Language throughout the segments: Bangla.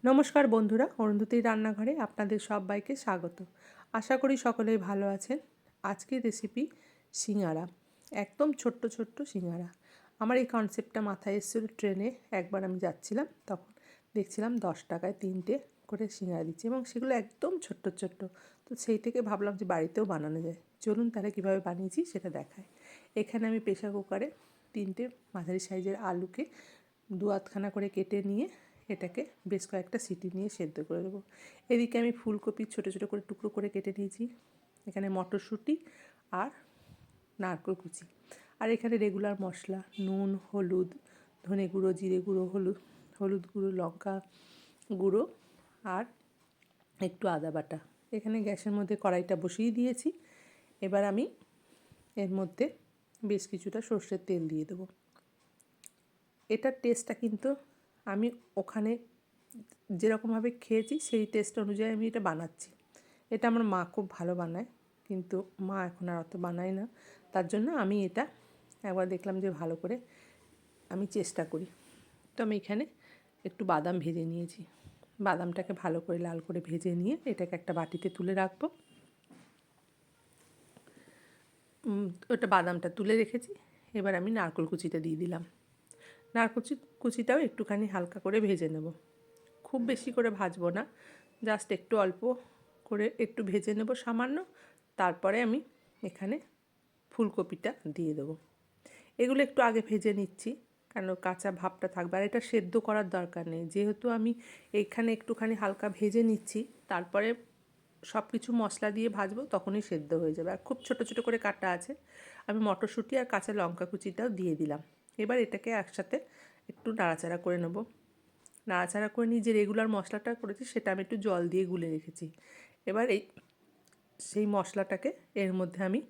নমস্কার বন্ধুরা, অরুন্ধতির রান্নাঘরে আপনাদের সবাইকে স্বাগত। আশা করি সকলেই ভালো আছেন। আজকের রেসিপি সিঙ্গারা, একদম ছোট্ট ছোট্ট সিঙ্গারা। আমার এই কনসেপ্টটা মাথায় এসেছিল ট্রেনে। একবার আমি যাচ্ছিলাম, তখন দেখছিলাম 10 টাকায় 3টে করে সিঙ্গারা দিচ্ছে এবং সেগুলো একদম ছোট্ট ছোট্ট। তো সেই থেকে ভাবলাম যে বাড়িতেও বানানো যায়। চলুন তাহলে কীভাবে বানিয়েছি সেটা দেখায়। এখানে আমি প্রেসার কুকারে 3টে মাঝারি সাইজের আলুকে 2 আধখানা করে কেটে নিয়ে এটাকে বেশ কয়েকটা সিটি নিয়ে সেদ্ধ করে দেবো। এদিকে আমি ফুলকপি ছোটো ছোটো করে টুকরো করে কেটে নিয়েছি। এখানে মটরশুঁটি আর নারকেল কুচি, আর এখানে রেগুলার মশলা নুন, হলুদ, ধনে গুঁড়ো, জিরে গুঁড়ো, হলুদ গুঁড়ো, লঙ্কা গুঁড়ো আর একটু আদা বাটা। এখানে গ্যাসের মধ্যে কড়াইটা বসিয়ে দিয়েছি। এবার আমি এর মধ্যে বেশ কিছুটা সর্ষের তেল দিয়ে দেবো। এটার টেস্টটা কিন্তু আমি ওখানে যেরকমভাবে খেয়েছি সেই টেস্ট অনুযায়ী আমি এটা বানাচ্ছি। এটা আমার মা খুব ভালো বানায়, কিন্তু মা এখন আর অত বানায় না। তার জন্য আমি এটা একবার দেখলাম যে ভালো করে আমি চেষ্টা করি। তো আমি এখানে একটু বাদাম ভেজে নিয়েছি। বাদামটাকে ভালো করে লাল করে ভেজে নিয়ে এটাকে একটা বাটিতে তুলে রাখবো। ওটা বাদামটা তুলে রেখেছি। এবার আমি নারকেল কুচিটা দিয়ে দিলাম। নারকেল কুচিটাও একটুখানি হালকা করে ভেজে নেব। খুব বেশি করে ভাজবো না, জাস্ট একটু অল্প করে একটু ভেজে নেব সামান্য। তারপরে আমি এখানে ফুলকপিটা দিয়ে দেবো। এগুলো একটু আগে ভেজে নিচ্ছি, কারণ কাঁচা ভাবটা থাকবে। আর এটা সেদ্ধ করার দরকার নেই, যেহেতু আমি এইখানে একটুখানি হালকা ভেজে নিচ্ছি, তারপরে সব কিছু মশলা দিয়ে ভাজবো, তখনই সেদ্ধ হয়ে যাবে। আর খুব ছোটো ছোটো করে কাটা আছে। আমি মটরশুঁটি আর কাঁচা লঙ্কা কুচিটাও দিয়ে দিলাম। এবার এটাকে একসাথে একটু নাড়াচাড়া করে নেব। নাড়াচাড়া করে নিয়ে যে রেগুলার মশলাটা করেছি সেটা আমি একটু জল দিয়ে গুলে রেখেছি। এবার সেই মশলাটাকে এর মধ্যে আমি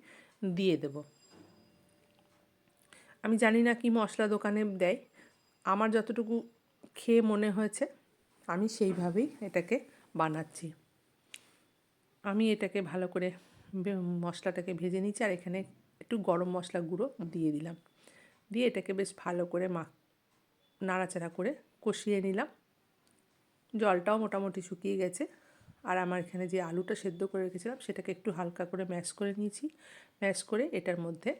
দিয়ে দেব। আমি জানি না কি মশলা দোকানে দেয়, আমার যতটুকু খেয়ে মনে হয়েছে আমি সেইভাবেই এটাকে বানাচ্ছি। আমি এটাকে ভালো করে মশলাটাকে ভেজে নিচ্ছি, আর এখানে একটু গরম মশলা গুঁড়ো দিয়ে দিলাম। দিয়ে এটাকে বেশ ভালো করে নাড়াচাড়া করে কষিয়ে নিলাম। জলটাও মোটামুটি শুকিয়ে গেছে। আর আমার এখানে যে আলুটা সেদ্ধ করে রেখেছিলাম সেটাকে একটু হালকা করে ম্যাশ করে নিয়েছি। ম্যাশ করে এটার মধ্যে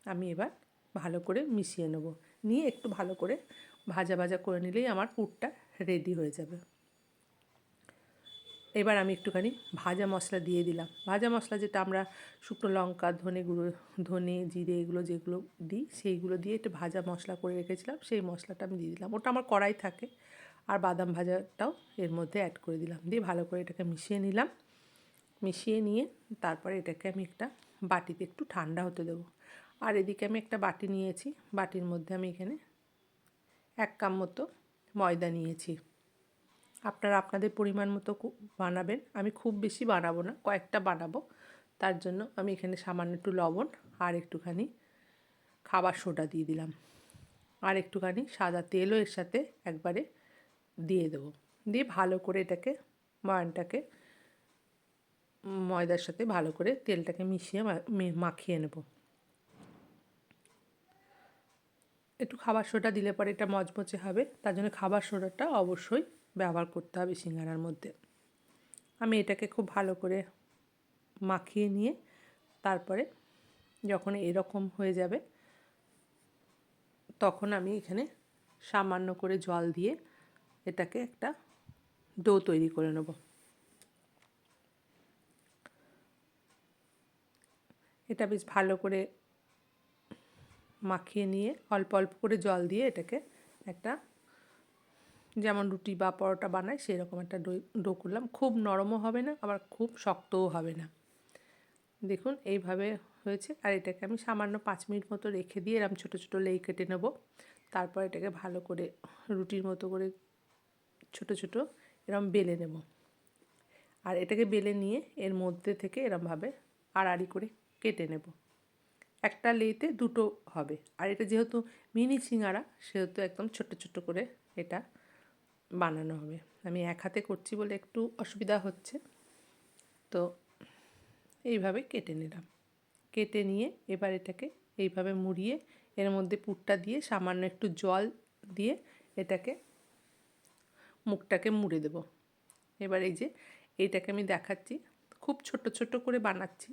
আমি এবার ভালো করে মিশিয়ে নেব। নিয়ে একটু ভালো করে ভাজা ভাজা করে নিলেই আমার পুরটা রেডি হয়ে যাবে। এবার আমি একটুখানি ভাজা মশলা দিয়ে দিলাম। ভাজা মশলা যেটা আমরা শুকনো লঙ্কা, ধনে গুঁড়ো, ধনে, জিরে এগুলো যেগুলো দিই, সেইগুলো দিয়ে একটু ভাজা মশলা করে রেখেছিলাম, সেই মশলাটা আমি দিয়ে দিলাম। ওটা আমার কড়াই থাকে। আর বাদাম ভাজাটাও এর মধ্যে অ্যাড করে দিলাম। দিয়ে ভালো করে এটাকে মিশিয়ে নিলাম। মিশিয়ে নিয়ে তারপরে এটাকে আমি একটা বাটিতে একটু ঠান্ডা হতে দেবো। আর এদিকে আমি একটা বাটি নিয়েছি। বাটির মধ্যে আমি এখানে 1 কাপ মতো ময়দা নিয়েছি। আপনারা আপনাদের পরিমাণ মতো বানাবেন। আমি খুব বেশি বানাবো না, কয়েকটা বানাবো। তার জন্য আমি এখানে সামান্য একটু লবণ আর একটুখানি খাবার সোডা দিয়ে দিলাম। আর একটুখানি সাদা তেলও এর সাথে একবারে দিয়ে দেবো। দিয়ে ভালো করে এটাকে ময়দার সাথে ভালো করে তেলটাকে মিশিয়ে মাখিয়ে নেব। একটু খাবার সোডা দিলে পরে এটা মচমচে হবে, তার জন্য খাবার সোডাটা অবশ্যই ব্যবহার করতে হবে সিঙ্গারার মধ্যে। আমি এটাকে খুব ভালো করে মাখিয়ে নিয়ে তারপরে যখন এরকম হয়ে যাবে, তখন আমি এখানে সামান্য করে জল দিয়ে এটাকে একটা ডো তৈরি করে নেব। এটা বেশ ভালো করে মাখিয়ে নিয়ে অল্প অল্প করে জল দিয়ে এটাকে একটা, যেমন রুটি বা পরোটা বানায় সেরকম একটা ডো করলাম। খুব নরমও হবে না, আবার খুব শক্তও হবে না। দেখুন এইভাবে হয়েছে। আর এটাকে আমি সামান্য 5 মিনিট মতো রেখে দিয়ে এরকম ছোটো ছোটো লেই কেটে নেব। তারপর এটাকে ভালো করে রুটির মতো করে ছোটো ছোটো এরকম বেলে নেব। আর এটাকে বেলে নিয়ে এর মধ্যে থেকে এরমভাবে আড়াআড়ি করে কেটে নেব। একটা লেইতে দুটো হবে। আর এটা যেহেতু মিনি সিঙ্গারা, সেহেতু একদম ছোট্ট ছোট্ট করে এটা বানানো হবে। আমি এক হাতে করছি বলে একটু অসুবিধা হচ্ছে। তো এইভাবে কেটে নিলাম। কেটে নিয়ে এবার এটাকে এইভাবে মুড়িয়ে এর মধ্যে পুরটা দিয়ে সামান্য একটু জল দিয়ে এটাকে মুখটাকে মুড়ে দেব। এবার এই যে এইটাকে আমি দেখাচ্ছি, খুব ছোট ছোট করে বানাচ্ছি।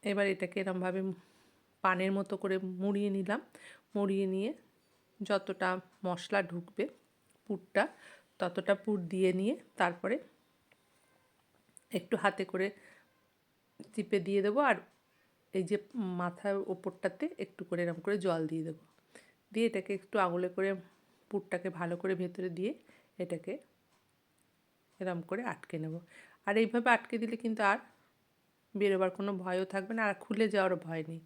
এবার এটাকে এরমভাবে পানের মতো করে মুড়িয়ে নিলাম। মুড়িয়ে নিয়ে যতটা মশলা ঢুকবে পুরটা, ততটা পুর দিয়ে নিয়ে তারপরে একটু হাতে করে চিপে দিয়ে দেবো। আর এই যে মাথার ওপরটাতে একটু করে এরম করে জল দিয়ে দেবো। দিয়ে এটাকে একটু আঙুলে করে পুরটাকে ভালো করে ভেতরে দিয়ে এটাকে এরম করে আটকে নেব। আর এইভাবে আটকে দিলে কিন্তু আর বেরোবার কোনো ভয়ও থাকবে না, আর খুলে যাওয়ারও ভয় নেই।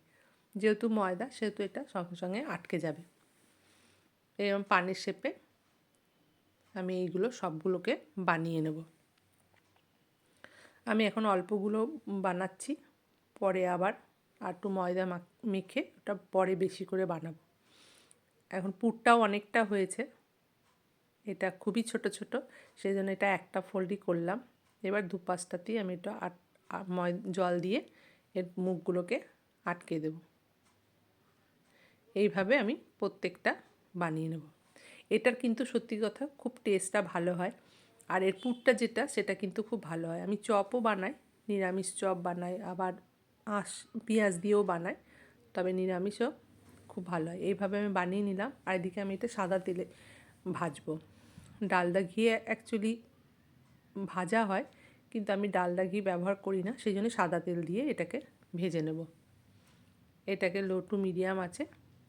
যেহেতু ময়দা সেহেতু এটা সঙ্গে সঙ্গে আটকে যাবে। এরকম পানির শেপে আমি এইগুলো সবগুলোকে বানিয়ে নেব। আমি এখন অল্পগুলো বানাচ্ছি, পরে আবার একটু ময়দা মেখে ওটা পরে বেশি করে বানাবো। এখন পুরটাও অনেকটা হয়েছে, এটা খুবই ছোট ছোট, সেই জন্য এটা একটা ফোল্ডই করলাম। এবার দুপাশটাতেই আমি এটা জল দিয়ে এর মুখগুলোকে আটকে দেব। এইভাবে আমি প্রত্যেকটা বানিয়ে নেব। এটার কিন্তু সত্যি কথা খুব টেস্টটা ভালো হয়। আর এর পুরটা যেটা সেটা কিন্তু খুব ভালো হয়। আমি চপও বানাই, নিরামিষ চপ বানাই, আবার পেঁয়াজ দিয়েও বানাই, তবে নিরামিষও খুব ভালো হয়। এইভাবে আমি বানিয়ে নিলাম। আর এদিকে আমি এটা সাদা তেলে ভাজবো। ডালদা ঘি অ্যাকচুয়ালি ভাজা হয়, কিন্তু আমি ডালদা ঘি ব্যবহার করি না, সেই জন্য সাদা তেল দিয়ে এটাকে ভেজে নেব। এটাকে লো টু মিডিয়াম আছে,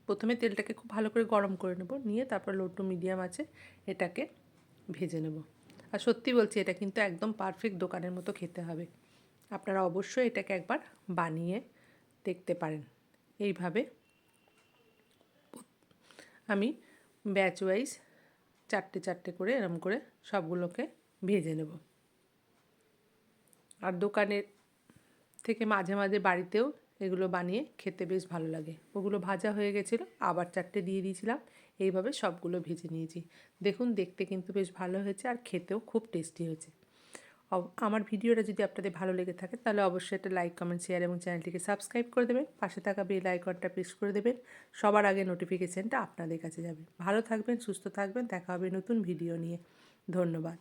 প্রথমে তেলটাকে খুব ভালো করে গরম করে নেব, নিয়ে তারপর লো টু মিডিয়াম আছে এটাকে ভেজে নেব। আর সত্যি বলছি, এটা কিন্তু একদম পারফেক্ট দোকানের মতো খেতে হবে। আপনারা অবশ্যই এটাকে একবার বানিয়ে দেখতে পারেন। এইভাবে আমি ব্যাচ ওয়াইজ চারটে চারটে করে এরম করে সবগুলোকে ভেজে নেব। আর দোকানের থেকে মাঝে মাঝে বাড়িতেও এগুলো বানিয়ে খেতে বেশ ভালো লাগে। ওগুলো ভাজা হয়ে গেছিলো, আবার চারটে দিয়ে দিয়েছিলাম। এইভাবে সবগুলো ভেজে নিয়েছি। দেখুন, দেখতে কিন্তু বেশ ভালো হয়েছে আর খেতেও খুব টেস্টি হয়েছে। আমার ভিডিওটা যদি আপনাদের ভালো লেগে থাকে তাহলে অবশ্যই একটা লাইক, কমেন্ট, শেয়ার এবং চ্যানেলটিকে সাবস্ক্রাইব করে দেবেন। পাশে থাকা বেল আইকনটা প্রেস করে দেবেন, সবার আগে নোটিফিকেশানটা আপনাদের কাছে যাবে। ভালো থাকবেন, সুস্থ থাকবেন, দেখা হবে নতুন ভিডিও নিয়ে। ধন্যবাদ।